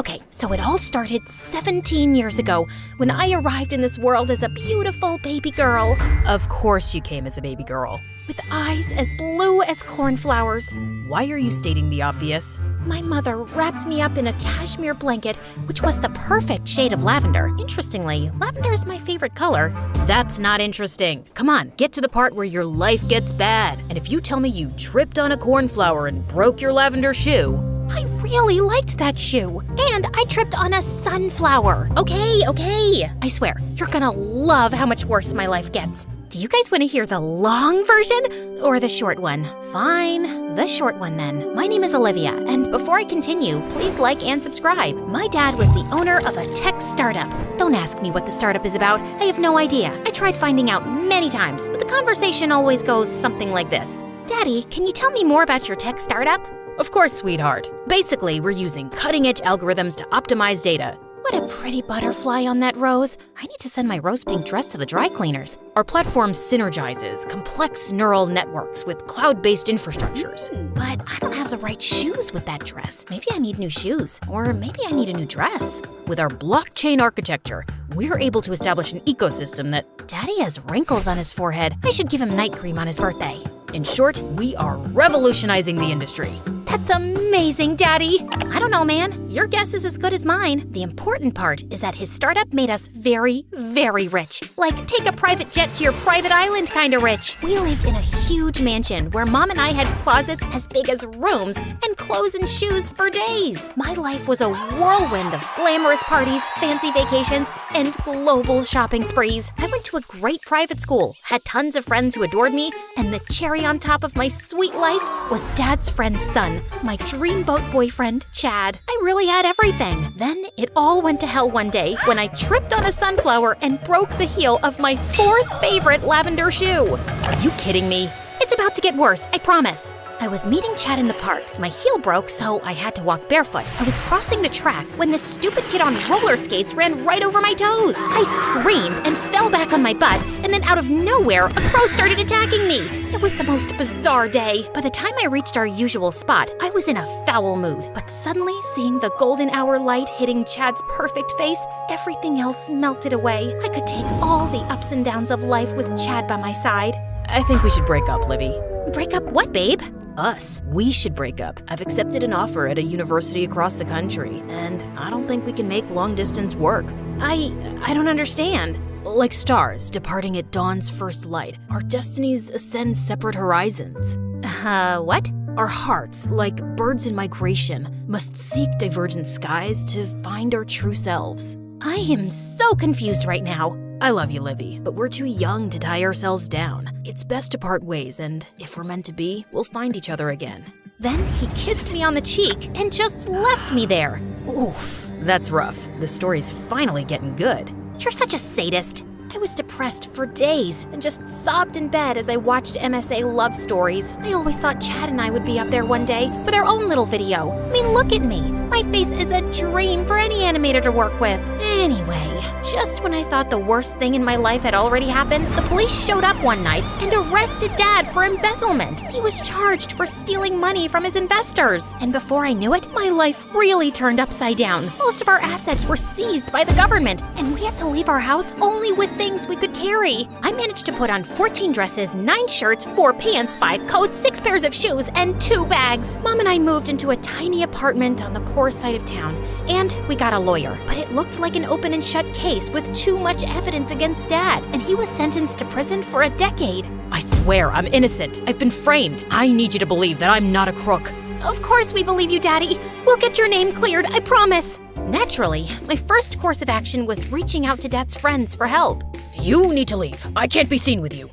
Okay, so it all started 17 years ago when I arrived in this world as a beautiful baby girl. Of course you came as a baby girl. With eyes as blue as cornflowers. Why are you stating the obvious? My mother wrapped me up in a cashmere blanket, which was the perfect shade of lavender. Interestingly, lavender is my favorite color. That's not interesting. Come on, get to the part where your life gets bad. And if you tell me you tripped on a cornflower and broke your lavender shoe… I really liked that shoe. And I tripped on a sunflower. Okay. I swear, you're gonna love how much worse my life gets. Do you guys want to hear the long version or the short one? Fine, the short one then. My name is Olivia, and before I continue, please like and subscribe. My dad was the owner of a tech startup. Don't ask me what the startup is about. I have no idea. I tried finding out many times, but the conversation always goes something like this. Daddy, can you tell me more about your tech startup? Of course, sweetheart. Basically, we're using cutting-edge algorithms to optimize data. What a pretty butterfly on that rose. I need to send my rose pink dress to the dry cleaners. Our platform synergizes complex neural networks with cloud-based infrastructures. But I don't have the right shoes with that dress. Maybe I need new shoes, or maybe I need a new dress. With our blockchain architecture, we're able to establish an ecosystem that… Daddy has wrinkles on his forehead. I should give him night cream on his birthday. In short, we are revolutionizing the industry. That's amazing, Daddy! I don't know, man. Your guess is as good as mine. The important part is that his startup made us very, very rich. Like, take a private jet to your private island kind of rich. We lived in a huge mansion where Mom and I had closets as big as rooms and clothes and shoes for days. My life was a whirlwind of glamorous parties, fancy vacations, and global shopping sprees. I went to a great private school, had tons of friends who adored me, and the cherry on top of my sweet life was Dad's friend's son, my dreamboat boyfriend, Chad. I really had everything. Then it all went to hell one day when I tripped on a sunflower and broke the heel of my fourth favorite lavender shoe. Are you kidding me? It's about to get worse, I promise. I was meeting Chad in the park. My heel broke, so I had to walk barefoot. I was crossing the track when this stupid kid on roller skates ran right over my toes. I screamed and fell back on my butt, and then out of nowhere, a crow started attacking me. It was the most bizarre day. By the time I reached our usual spot, I was in a foul mood. But suddenly, seeing the golden hour light hitting Chad's perfect face, everything else melted away. I could take all the ups and downs of life with Chad by my side. I think we should break up, Livy. Break up what, babe? Us. We should break up. I've accepted an offer at a university across the country, and I don't think we can make long-distance work. I don't understand. Like stars departing at dawn's first light, our destinies ascend separate horizons. What? Our hearts, like birds in migration, must seek divergent skies to find our true selves. I am so confused right now. I love you, Livy, but we're too young to tie ourselves down. It's best to part ways, and if we're meant to be, we'll find each other again. Then he kissed me on the cheek and just left me there. Oof, that's rough. The story's finally getting good. You're such a sadist. I was depressed for days and just sobbed in bed as I watched MSA love stories. I always thought Chad and I would be up there one day with our own little video. I mean, look at me. My face is a dream for any animator to work with. Anyway, just when I thought the worst thing in my life had already happened, the police showed up one night and arrested Dad for embezzlement. He was charged for stealing money from his investors. And before I knew it, my life really turned upside down. Most of our assets were seized by the government, and we had to leave our house only with things we could carry. I managed to put on 14 dresses, 9 shirts, 4 pants, 5 coats, 6 pairs of shoes, and 2 bags. Mom and I moved into a tiny apartment on the poor side of town, and we got a lawyer. But it looked like an open and shut case with too much evidence against Dad, and he was sentenced to prison for a decade. I swear I'm innocent. I've been framed. I need you to believe that I'm not a crook. Of course we believe you, Daddy. We'll get your name cleared, I promise. Naturally, my first course of action was reaching out to Dad's friends for help. You need to leave. I can't be seen with you.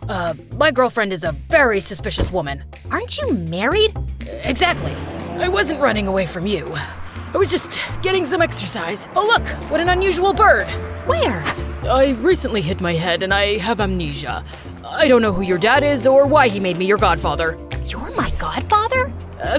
My girlfriend is a very suspicious woman. Aren't you married? Exactly. I wasn't running away from you. I was just getting some exercise. Oh look, what an unusual bird. Where? I recently hit my head and I have amnesia. I don't know who your dad is or why he made me your godfather. You're my godfather?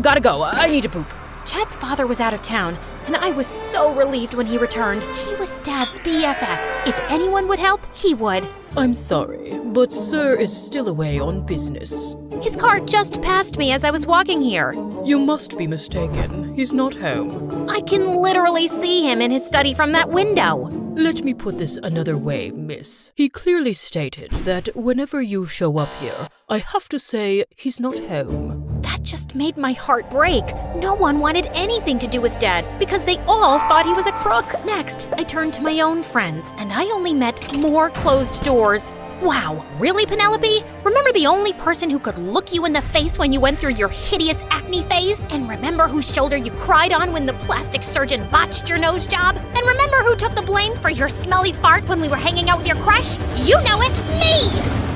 Gotta go. I need to poop. Chad's father was out of town, and I was so relieved when he returned. He was Dad's BFF. If anyone would help, he would. I'm sorry, but Sir is still away on business. His car just passed me as I was walking here. You must be mistaken. He's not home. I can literally see him in his study from that window. Let me put this another way, miss. He clearly stated that whenever you show up here, I have to say he's not home. That just made my heart break. No one wanted anything to do with Dad because they all thought he was a crook. Next, I turned to my own friends, and I only met more closed doors. Wow, really, Penelope? Remember the only person who could look you in the face when you went through your hideous acne phase? And remember whose shoulder you cried on when the plastic surgeon botched your nose job? And remember who took the blame for your smelly fart when we were hanging out with your crush? You know it, me!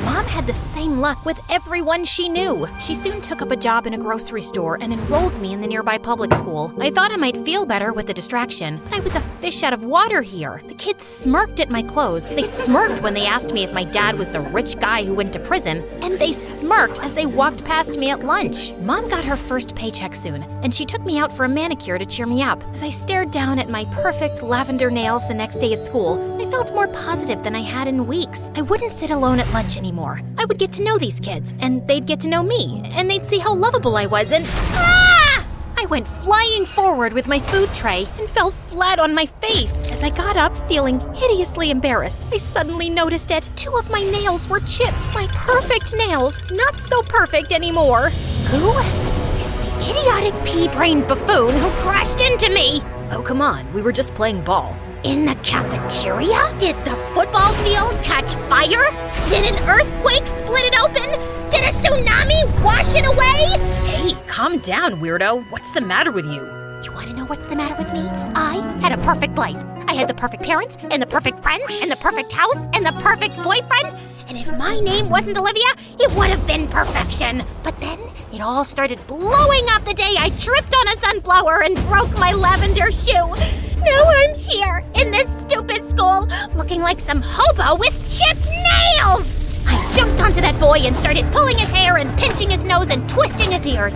Mom had the same luck with everyone she knew. She soon took up a job in a grocery store and enrolled me in the nearby public school. I thought I might feel better with the distraction, but I was a fish out of water here. The kids smirked at my clothes. They smirked when they asked me if my dad was the rich guy who went to prison, and they smirked as they walked past me at lunch. Mom got her first paycheck soon, and she took me out for a manicure to cheer me up. As I stared down at my perfect lavender nails the next day at school, I felt more positive than I had in weeks. I wouldn't sit alone at lunch anymore. I would get to know these kids, and they'd get to know me, and they'd see how lovable I was, and I went flying forward with my food tray and fell flat on my face. As I got up, feeling hideously embarrassed, I suddenly noticed it. 2 of my nails were chipped. My perfect nails, not so perfect anymore. Who is the idiotic pea-brained buffoon who crashed into me? Oh, come on. We were just playing ball. In the cafeteria? Did the football field catch fire? Did an earthquake split it open? Did a tsunami wash it away? Hey, calm down, weirdo. What's the matter with you? You want to know what's the matter with me? I had a perfect life. I had the perfect parents, and the perfect friends, and the perfect house, and the perfect boyfriend. And if my name wasn't Olivia, it would have been perfection. But then it all started blowing up the day I tripped on a sunflower and broke my lavender shoe. Now I'm here in this stupid school, looking like some hobo with chipped nails! I jumped onto that boy and started pulling his hair and pinching his nose and twisting his ears.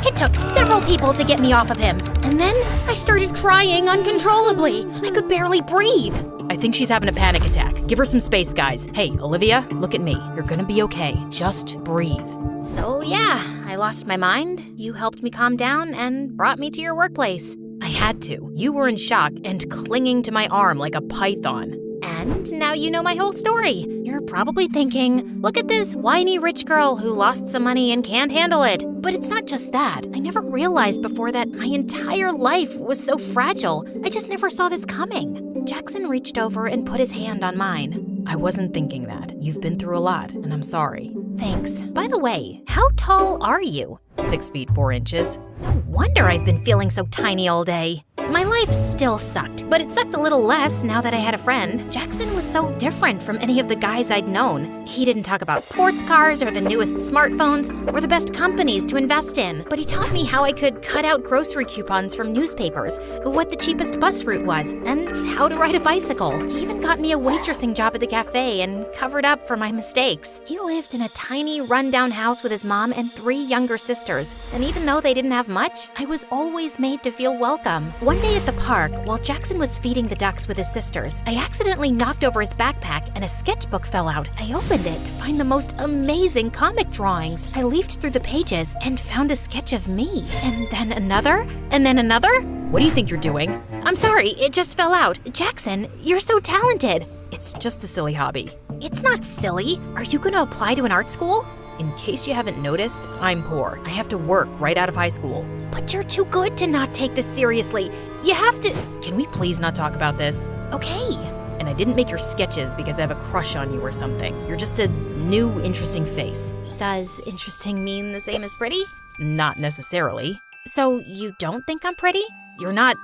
It took several people to get me off of him. And then I started crying uncontrollably. I could barely breathe. I think she's having a panic attack. Give her some space, guys. Hey, Olivia, look at me. You're gonna be okay. Just breathe. So yeah, I lost my mind. You helped me calm down and brought me to your workplace. I had to. You were in shock and clinging to my arm like a python. And now you know my whole story. You're probably thinking, look at this whiny rich girl who lost some money and can't handle it. But it's not just that. I never realized before that my entire life was so fragile. I just never saw this coming. Jackson reached over and put his hand on mine. I wasn't thinking that. You've been through a lot, and I'm sorry. Thanks. By the way, how tall are you? 6 feet 4 inches. No wonder I've been feeling so tiny all day. My life still sucked, but it sucked a little less now that I had a friend. Jackson was so different from any of the guys I'd known. He didn't talk about sports cars or the newest smartphones or the best companies to invest in, but he taught me how I could cut out grocery coupons from newspapers, what the cheapest bus route was, and how to ride a bicycle. He even got me a waitressing job at the cafe and covered up for my mistakes. He lived in a tiny, rundown house with his mom and 3 younger sisters, and even though they didn't have much, I was always made to feel welcome. One day at the park, while Jackson was feeding the ducks with his sisters, I accidentally knocked over his backpack and a sketchbook fell out. I opened it to find the most amazing comic drawings. I leafed through the pages and found a sketch of me, and then another, and then another. What do you think you're doing? I'm sorry, it just fell out. Jackson, you're so talented. It's just a silly hobby. It's not silly. Are you going to apply to an art school? In case you haven't noticed, I'm poor. I have to work right out of high school. But you're too good to not take this seriously. You have to… Can we please not talk about this? Okay. And I didn't make your sketches because I have a crush on you or something. You're just a new, interesting face. Does interesting mean the same as pretty? Not necessarily. So you don't think I'm pretty? You're not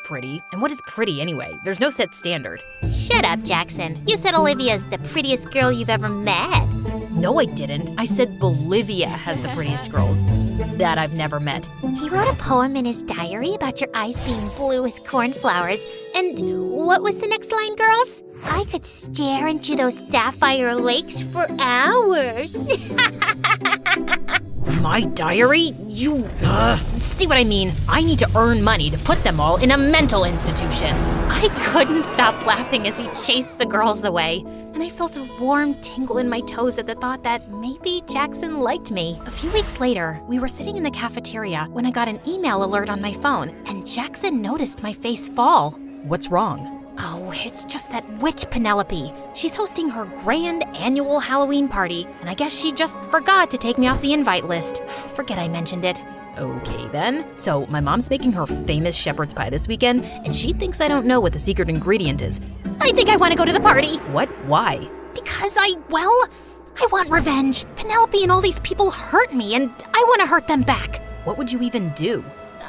pretty. And what is pretty anyway? There's no set standard. Shut up, Jackson. You said Olivia's the prettiest girl you've ever met. No, I didn't. I said Bolivia has the prettiest girls that I've never met. He wrote a poem in his diary about your eyes being blue as cornflowers. And what was the next line, girls? I could stare into those sapphire lakes for hours. My diary? You, see what I mean? I need to earn money to put them all in a mental institution. I couldn't stop laughing as he chased the girls away, and I felt a warm tingle in my toes at the thought that maybe Jackson liked me. A few weeks later, we were sitting in the cafeteria when I got an email alert on my phone, and Jackson noticed my face fall. What's wrong? Oh, it's just that witch Penelope. She's hosting her grand annual Halloween party, and I guess she just forgot to take me off the invite list. Forget I mentioned it. Okay then. So my mom's making her famous shepherd's pie this weekend, and she thinks I don't know what the secret ingredient is. I think I want to go to the party. What? Why? Because I want revenge. Penelope and all these people hurt me, and I want to hurt them back. What would you even do?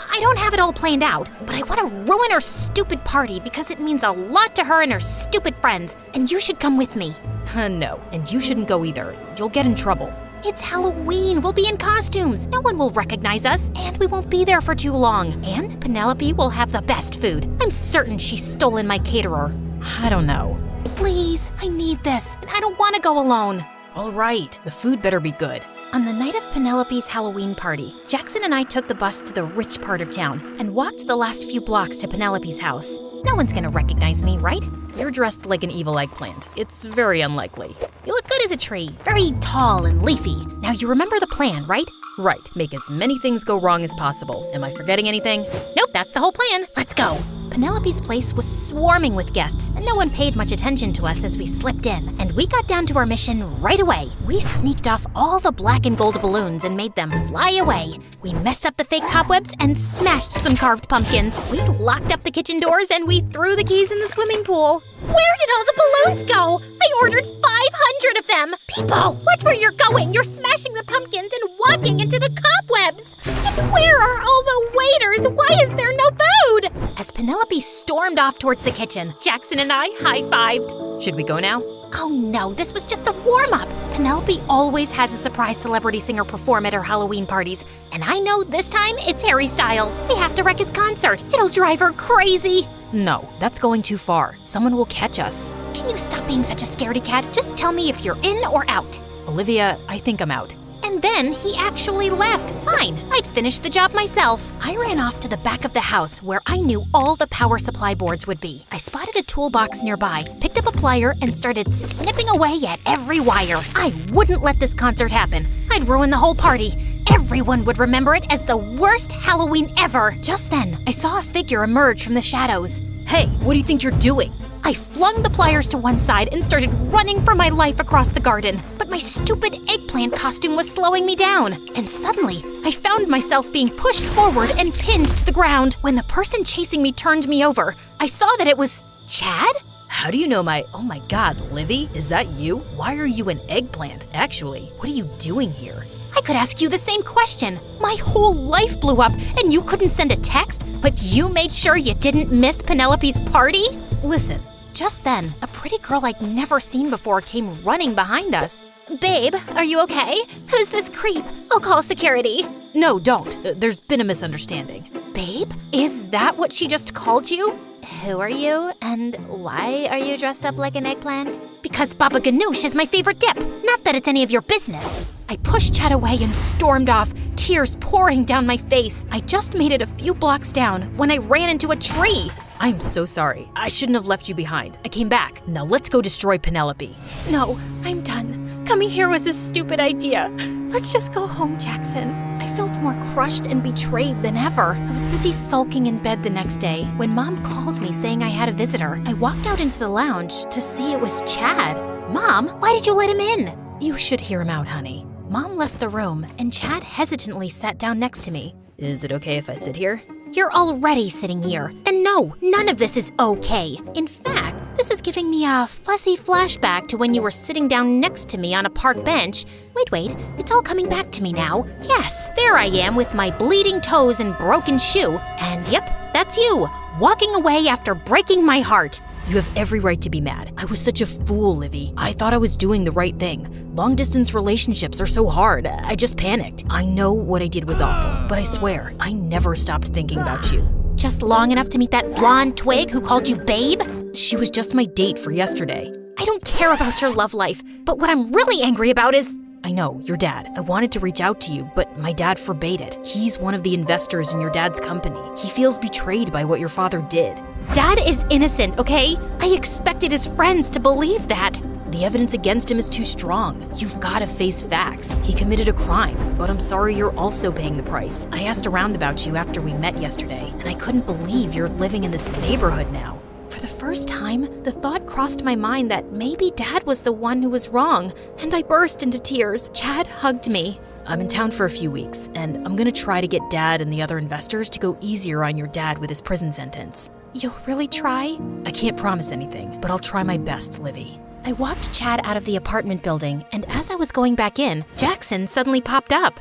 I don't have it all planned out, but I want to ruin her stupid party because it means a lot to her and her stupid friends, and you should come with me. No, and you shouldn't go either. You'll get in trouble. It's Halloween. We'll be in costumes. No one will recognize us, and we won't be there for too long. And Penelope will have the best food. I'm certain she's stolen my caterer. I don't know. Please, I need this, and I don't want to go alone. All right, the food better be good. On the night of Penelope's Halloween party, Jackson and I took the bus to the rich part of town and walked the last few blocks to Penelope's house. No one's gonna recognize me, right? You're dressed like an evil eggplant. It's very unlikely. You look good as a tree, very tall and leafy. Now you remember the plan, right? Right, make as many things go wrong as possible. Am I forgetting anything? Nope, that's the whole plan. Let's go. Penelope's place was swarming with guests, and no one paid much attention to us as we slipped in, and we got down to our mission right away. We sneaked off all the black and gold balloons and made them fly away. We messed up the fake cobwebs and smashed some carved pumpkins. We locked up the kitchen doors and we threw the keys in the swimming pool. Where did all the balloons go? I ordered 500 of them. People, watch where you're going. You're smashing the pumpkins and walking into the cobwebs. And where are all the waiters? Why is there no food? As Penelope stormed off towards the kitchen, Jackson and I high-fived. Should we go now? Oh no, this was just the warm-up. Penelope always has a surprise celebrity singer perform at her Halloween parties, and I know this time it's Harry Styles. We have to wreck his concert. It'll drive her crazy. No, that's going too far. Someone will catch us. Can you stop being such a scaredy cat? Just tell me if you're in or out. Olivia, I think I'm out. And then he actually left. Fine, I'd finish the job myself. I ran off to the back of the house where I knew all the power supply boards would be. I spotted a toolbox nearby, picked up a plier, and started snipping away at every wire. I wouldn't let this concert happen. I'd ruin the whole party. Everyone would remember it as the worst Halloween ever. Just then, I saw a figure emerge from the shadows. Hey, what do you think you're doing? I flung the pliers to one side and started running for my life across the garden. But my stupid eggplant costume was slowing me down. And suddenly, I found myself being pushed forward and pinned to the ground. When the person chasing me turned me over, I saw that it was Chad? How do you know oh my god, Livy, is that you? Why are you an eggplant? Actually, what are you doing here? I could ask you the same question. My whole life blew up and you couldn't send a text, but you made sure you didn't miss Penelope's party? Listen. Just then, a pretty girl I'd never seen before came running behind us. Babe, are you okay? Who's this creep? I'll call security. No, don't. There's been a misunderstanding. Babe? Is that what she just called you? Who are you, and why are you dressed up like an eggplant? Because Baba Ganoush is my favorite dip. Not that it's any of your business. I pushed Chad away and stormed off, tears pouring down my face. I just made it a few blocks down when I ran into a tree. I'm so sorry. I shouldn't have left you behind. I came back. Now let's go destroy Penelope. No, I'm done. Coming here was a stupid idea. Let's just go home, Jackson. I felt more crushed and betrayed than ever. I was busy sulking in bed the next day when Mom called me saying I had a visitor. I walked out into the lounge to see it was Chad. Mom, why did you let him in? You should hear him out, honey. Mom left the room and Chad hesitantly sat down next to me. Is it okay if I sit here? You're already sitting here. And no, none of this is okay. In fact, this is giving me a fuzzy flashback to when you were sitting down next to me on a park bench. Wait, it's all coming back to me now. Yes, there I am with my bleeding toes and broken shoe. And yep, that's you, walking away after breaking my heart. You have every right to be mad. I was such a fool, Livy. I thought I was doing the right thing. Long-distance relationships are so hard. I just panicked. I know what I did was awful, but I swear, I never stopped thinking about you. Just long enough to meet that blonde twig who called you babe? She was just my date for yesterday. I don't care about your love life, but what I'm really angry about is I know, your dad. I wanted to reach out to you, but my dad forbade it. He's one of the investors in your dad's company. He feels betrayed by what your father did. Dad is innocent, okay? I expected his friends to believe that. The evidence against him is too strong. You've got to face facts. He committed a crime, but I'm sorry you're also paying the price. I asked around about you after we met yesterday, and I couldn't believe you're living in this neighborhood now. For the first time, the thought crossed my mind that maybe Dad was the one who was wrong, and I burst into tears. Chad hugged me. I'm in town for a few weeks, and I'm gonna try to get Dad and the other investors to go easier on your dad with his prison sentence. You'll really try? I can't promise anything, but I'll try my best, Livy. I walked Chad out of the apartment building, and as I was going back in, Jackson suddenly popped up.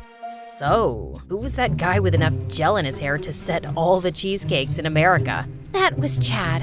So, who was that guy with enough gel in his hair to set all the cheesecakes in America? That was Chad.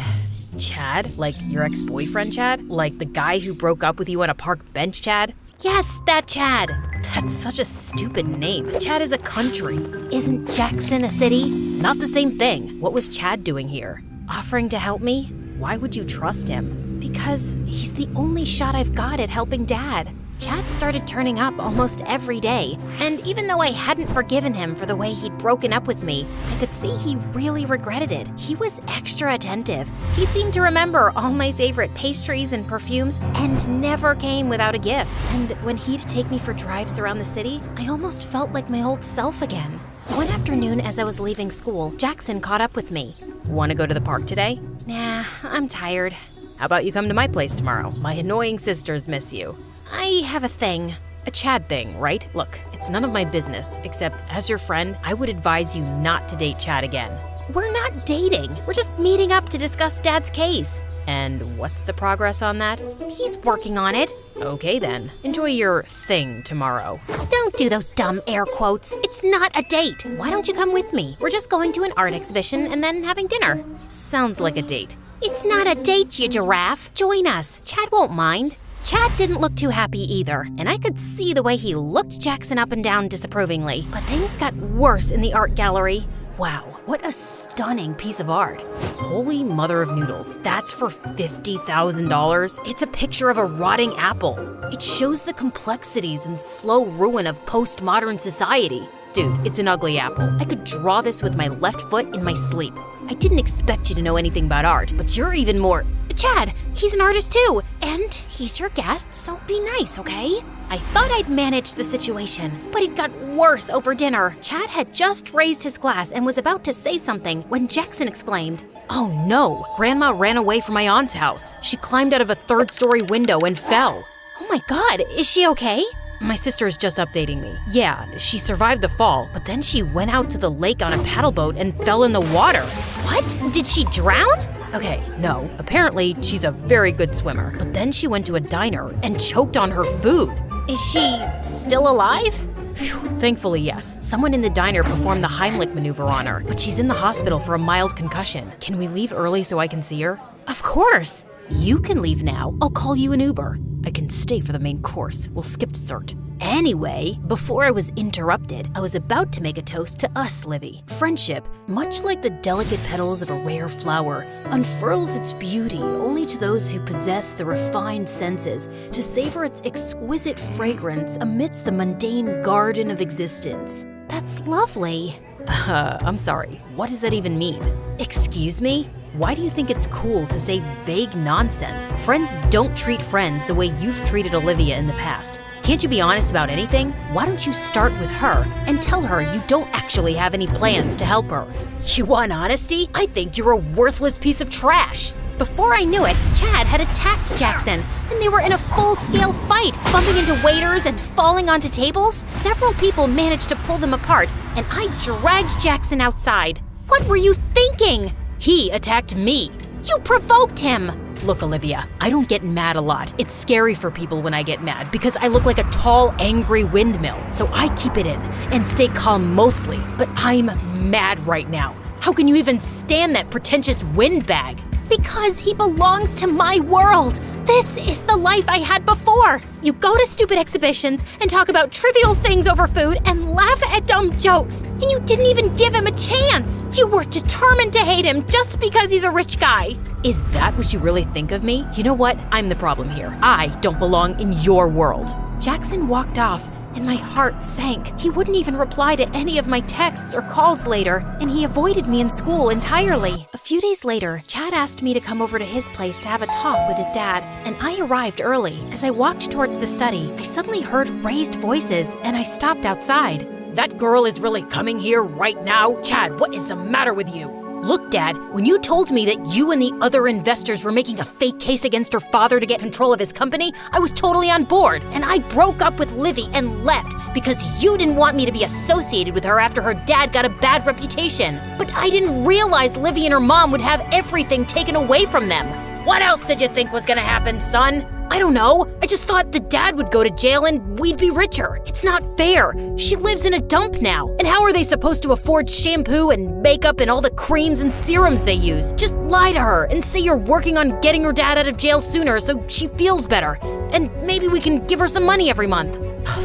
Chad? Like your ex-boyfriend Chad? Like the guy who broke up with you on a park bench Chad? Yes, that Chad. That's such a stupid name. Chad is a country. Isn't Jackson a city? Not the same thing. What was Chad doing here? Offering to help me? Why would you trust him? Because he's the only shot I've got at helping Dad. Chad started turning up almost every day, and even though I hadn't forgiven him for the way he'd broken up with me, I could see he really regretted it. He was extra attentive. He seemed to remember all my favorite pastries and perfumes and never came without a gift. And when he'd take me for drives around the city, I almost felt like my old self again. One afternoon as I was leaving school, Jackson caught up with me. Want to go to the park today? Nah, I'm tired. How about you come to my place tomorrow? My annoying sisters miss you. I have a thing. A Chad thing, right? Look, it's none of my business, except as your friend, I would advise you not to date Chad again. We're not dating. We're just meeting up to discuss Dad's case. And what's the progress on that? He's working on it. Okay then. Enjoy your thing tomorrow. Don't do those dumb air quotes. It's not a date. Why don't you come with me? We're just going to an art exhibition and then having dinner. Sounds like a date. It's not a date, you giraffe. Join us. Chad won't mind. Chad didn't look too happy either, and I could see the way he looked Jackson up and down disapprovingly. But things got worse in the art gallery. Wow, what a stunning piece of art. Holy mother of noodles, that's for $50,000? It's a picture of a rotting apple. It shows the complexities and slow ruin of postmodern society. Dude, it's an ugly apple. I could draw this with my left foot in my sleep. I didn't expect you to know anything about art, but you're even more… Chad, he's an artist too, and he's your guest, so be nice, okay? I thought I'd manage the situation, but it got worse over dinner. Chad had just raised his glass and was about to say something when Jackson exclaimed, "Oh no, Grandma ran away from my aunt's house. She climbed out of a third-story window and fell." "Oh my God, is she okay?" My sister is just updating me. Yeah, she survived the fall, but then she went out to the lake on a paddle boat and fell in the water. What? Did she drown? Okay, no. Apparently, she's a very good swimmer. But then she went to a diner and choked on her food. Is she still alive? Phew, thankfully, yes. Someone in the diner performed the Heimlich maneuver on her, but she's in the hospital for a mild concussion. Can we leave early so I can see her? Of course. You can leave now. I'll call you an Uber. I can stay for the main course. We'll skip dessert. Anyway, before I was interrupted, I was about to make a toast to us, Livy. Friendship, much like the delicate petals of a rare flower, unfurls its beauty only to those who possess the refined senses to savor its exquisite fragrance amidst the mundane garden of existence. That's lovely. I'm sorry. What does that even mean? Excuse me? Why do you think it's cool to say vague nonsense? Friends don't treat friends the way you've treated Olivia in the past. Can't you be honest about anything? Why don't you start with her and tell her you don't actually have any plans to help her? You want honesty? I think you're a worthless piece of trash. Before I knew it, Chad had attacked Jackson, and they were in a full-scale fight, bumping into waiters and falling onto tables. Several people managed to pull them apart, and I dragged Jackson outside. What were you thinking? He attacked me. You provoked him. Look, Olivia, I don't get mad a lot. It's scary for people when I get mad because I look like a tall, angry windmill. So I keep it in and stay calm mostly. But I'm mad right now. How can you even stand that pretentious windbag? Because he belongs to my world. This is the life I had before. You go to stupid exhibitions and talk about trivial things over food and laugh at dumb jokes. And you didn't even give him a chance. You were determined to hate him just because he's a rich guy. Is that what you really think of me? You know what? I'm the problem here. I don't belong in your world. Jackson walked off, and my heart sank. He wouldn't even reply to any of my texts or calls later, and he avoided me in school entirely. A few days later, Chad asked me to come over to his place to have a talk with his dad, and I arrived early. As I walked towards the study, I suddenly heard raised voices, and I stopped outside. That girl is really coming here right now? Chad, what is the matter with you? Look, Dad, when you told me that you and the other investors were making a fake case against her father to get control of his company, I was totally on board. And I broke up with Livy and left because you didn't want me to be associated with her after her dad got a bad reputation. But I didn't realize Livy and her mom would have everything taken away from them. What else did you think was gonna happen, son? I don't know. I just thought the dad would go to jail and we'd be richer. It's not fair. She lives in a dump now. And how are they supposed to afford shampoo and makeup and all the creams and serums they use? Just lie to her and say you're working on getting her dad out of jail sooner so she feels better. And maybe we can give her some money every month.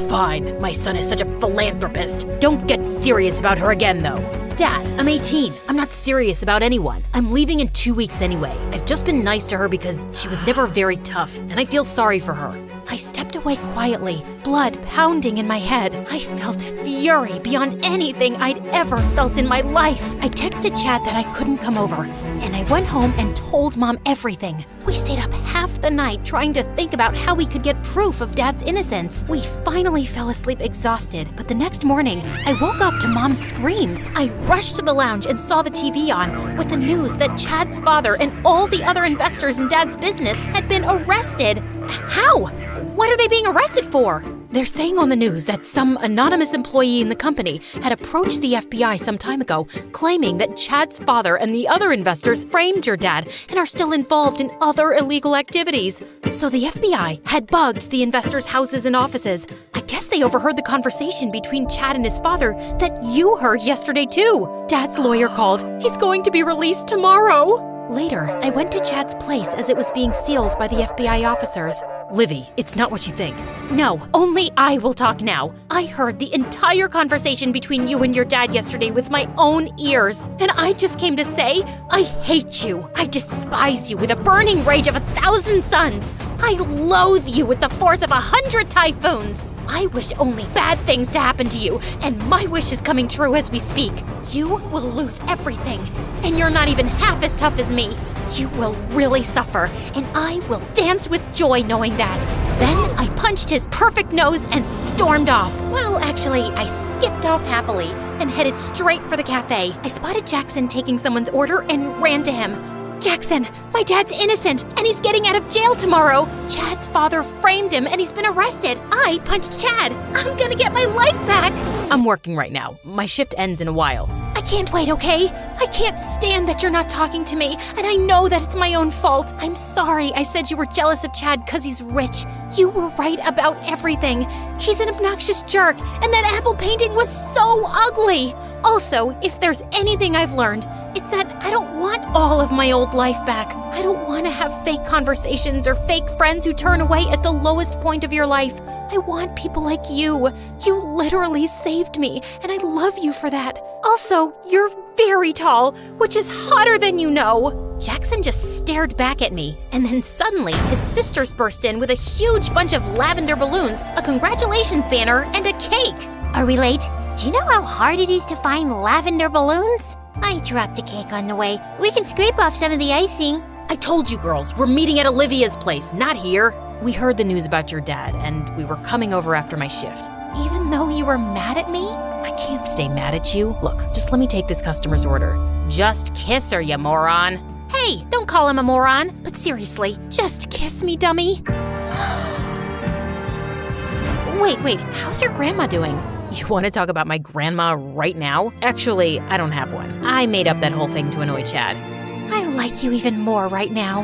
Fine. My son is such a philanthropist. Don't get serious about her again, though. Dad, I'm 18. I'm not serious about anyone. I'm leaving in 2 weeks anyway. I've just been nice to her because she was never very tough, and I feel sorry for her. I stepped away quietly, blood pounding in my head. I felt fury beyond anything I'd ever felt in my life. I texted Chad that I couldn't come over, and I went home and told Mom everything. We stayed up half the night trying to think about how we could get proof of Dad's innocence. We finally fell asleep exhausted, but the next morning, I woke up to Mom's screams. I rushed to the lounge and saw the TV on with the news that Chad's father and all the other investors in Dad's business had been arrested. How? What are they being arrested for? They're saying on the news that some anonymous employee in the company had approached the FBI some time ago, claiming that Chad's father and the other investors framed your dad and are still involved in other illegal activities. So the FBI had bugged the investors' houses and offices. I guess they overheard the conversation between Chad and his father that you heard yesterday too. Dad's lawyer called. He's going to be released tomorrow. Later, I went to Chad's place as it was being sealed by the FBI officers. Livy, it's not what you think. No, only I will talk now. I heard the entire conversation between you and your dad yesterday with my own ears, and I just came to say, I hate you. I despise you with a burning rage of 1,000 suns. I loathe you with the force of 100 typhoons. I wish only bad things to happen to you, and my wish is coming true as we speak. You will lose everything, and you're not even half as tough as me. You will really suffer, and I will dance with joy knowing that. Then I punched his perfect nose and stormed off. Well, actually, I skipped off happily and headed straight for the cafe. I spotted Jackson taking someone's order and ran to him. Jackson, my dad's innocent, and he's getting out of jail tomorrow. Chad's father framed him, and he's been arrested. I punched Chad. I'm gonna get my life back. I'm working right now. My shift ends in a while. I can't wait, okay? I can't stand that you're not talking to me, and I know that it's my own fault. I'm sorry I said you were jealous of Chad because he's rich. You were right about everything. He's an obnoxious jerk, and that apple painting was so ugly. Also, if there's anything I've learned, it's that I don't want all of my old life back. I don't want to have fake conversations or fake friends who turn away at the lowest point of your life. I want people like you. You literally saved me, and I love you for that. Also, you're very tall, which is hotter than you know. Jackson just stared back at me, and then suddenly his sisters burst in with a huge bunch of lavender balloons, a congratulations banner, and a cake. Are we late? Do you know how hard it is to find lavender balloons? I dropped a cake on the way. We can scrape off some of the icing. I told you girls, we're meeting at Olivia's place, not here. We heard the news about your dad, and we were coming over after my shift. Even though you were mad at me? I can't stay mad at you. Look, just let me take this customer's order. Just kiss her, you moron. Hey, don't call him a moron. But seriously, just kiss me, dummy. Wait, how's your grandma doing? You want to talk about my grandma right now? Actually, I don't have one. I made up that whole thing to annoy Chad. I like you even more right now.